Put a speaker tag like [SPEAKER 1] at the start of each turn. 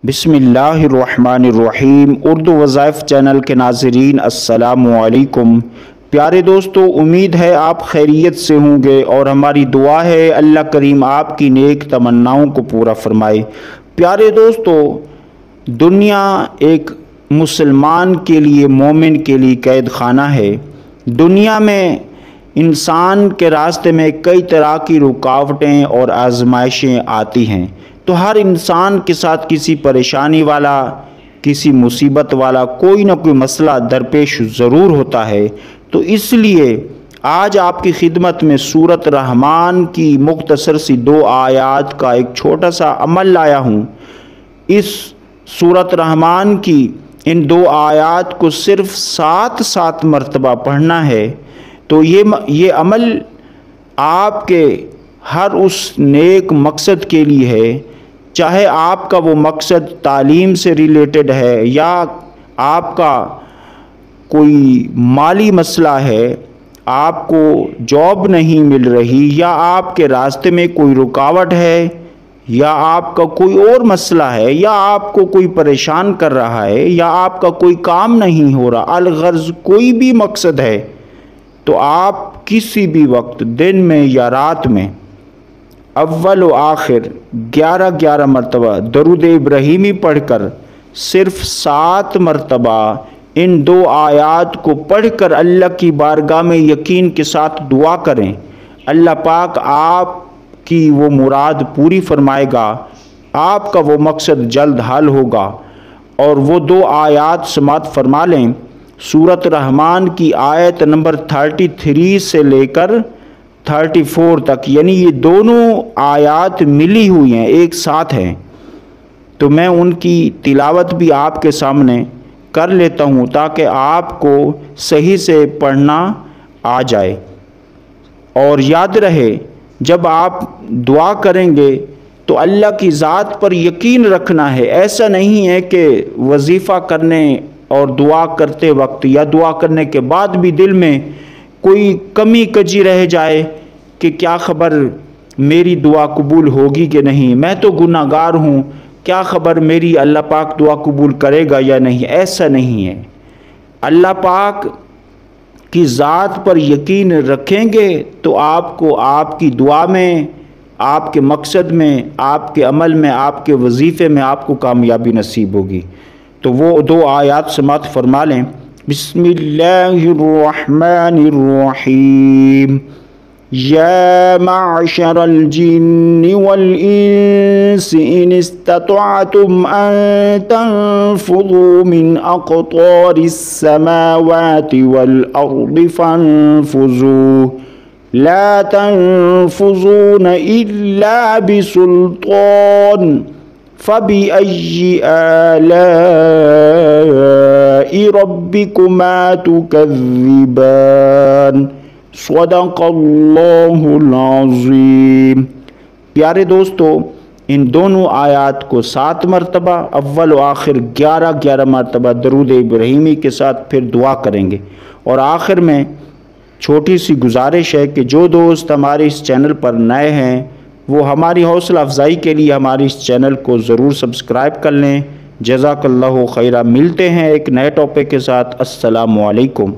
[SPEAKER 1] बिस्मिल्लाहिर्रहमानिर्रहीम। उर्दू वज़ाइफ चैनल के नाज़रीन अस्सलामु अलैकुम। प्यारे दोस्तों, उम्मीद है आप खैरियत से होंगे और हमारी दुआ है अल्लाह करीम आपकी नेक तमन्नाओं को पूरा फरमाए। प्यारे दोस्तों, दुनिया एक मुसलमान के लिए, मोमिन के लिए कैद खाना है। दुनिया में इंसान के रास्ते में कई तरह की रुकावटें और आजमाइशें आती हैं, तो हर इंसान के साथ किसी परेशानी वाला, किसी मुसीबत वाला कोई ना कोई मसला दरपेश ज़रूर होता है। तो इसलिए आज आपकी खिदमत में सूरत रहमान की मुख्तसर सी 2 आयात का एक छोटा सा अमल लाया हूँ। इस सूरत रहमान की इन 2 आयात को सिर्फ 7 मरतबा पढ़ना है। तो ये अमल आपके हर उस नेक मकसद के लिए है, चाहे आपका वो मकसद तालीम से रिलेटेड है, या आपका कोई माली मसला है, आपको जॉब नहीं मिल रही, या आपके रास्ते में कोई रुकावट है, या आपका कोई और मसला है, या आपको कोई परेशान कर रहा है, या आपका कोई काम नहीं हो रहा, अलगर्ज कोई भी मकसद है, तो आप किसी भी वक्त, दिन में या रात में, अव्वल व आखिर 11 मरतबा दरूद इब्राहीमी पढ़कर सिर्फ 7 मरतबा इन 2 आयात को पढ़कर अल्लाह की बारगाह में यकीन के साथ दुआ करें। अल्लाह पाक आपकी वो मुराद पूरी फरमाएगा, आपका वो मकसद जल्द हल होगा। और वो 2 आयात समात फरमा लें। सूरत रहमान की आयत नंबर 33 से लेकर 34 तक, यानी ये दोनों आयात मिली हुई हैं, एक साथ हैं। तो मैं उनकी तिलावत भी आपके सामने कर लेता हूँ ताकि आपको सही से पढ़ना आ जाए। और याद रहे, जब आप दुआ करेंगे तो अल्लाह की ज़ात पर यकीन रखना है। ऐसा नहीं है कि वजीफ़ा करने और दुआ करते वक्त या दुआ करने के बाद भी दिल में कोई कमी कजी रह जाए कि क्या खबर मेरी दुआ कबूल होगी कि नहीं, मैं तो गुनाहगार हूँ, क्या खबर मेरी अल्लाह पाक दुआ कबूल करेगा या नहीं। ऐसा नहीं है। अल्लाह पाक की ज़ात पर यकीन रखेंगे तो आपको आपकी दुआ में, आपके मकसद में, आपके अमल में, आपके वजीफ़े में आपको कामयाबी नसीब होगी। तो वो 2 आयात समात फरमा लें। बिस्मिल्लाहिर्रहमानिर्रहीम। या माशरल जिन्नि वल इंसि इन इस्ततअतुम अन तनफुज़ू मिन अक़तारिस समावाति वल अर्दि फन्फुज़ू ला तनफुज़ून इल्ला बिसुल्तान फ़बिअय्यि आलाइ रब्बिकुमा तुकज़्ज़िबान। सदक़ल्लाहुल अज़ीम। प्यारे दोस्तों, इन दोनों आयात को 7 मरतबा, अव्वल व आखिर 11 मरतबा दरूद इब्राहीमी के साथ फिर दुआ करेंगे। और आखिर में छोटी सी गुजारिश है कि जो दोस्त हमारे इस चैनल पर नए हैं वो हमारी हौसला अफजाई के लिए हमारे इस चैनल को ज़रूर सब्सक्राइब कर लें। जज़ाकल्लाहु खैरा। मिलते हैं एक नए टॉपिक के साथ। अस्सलामु अलैकुम।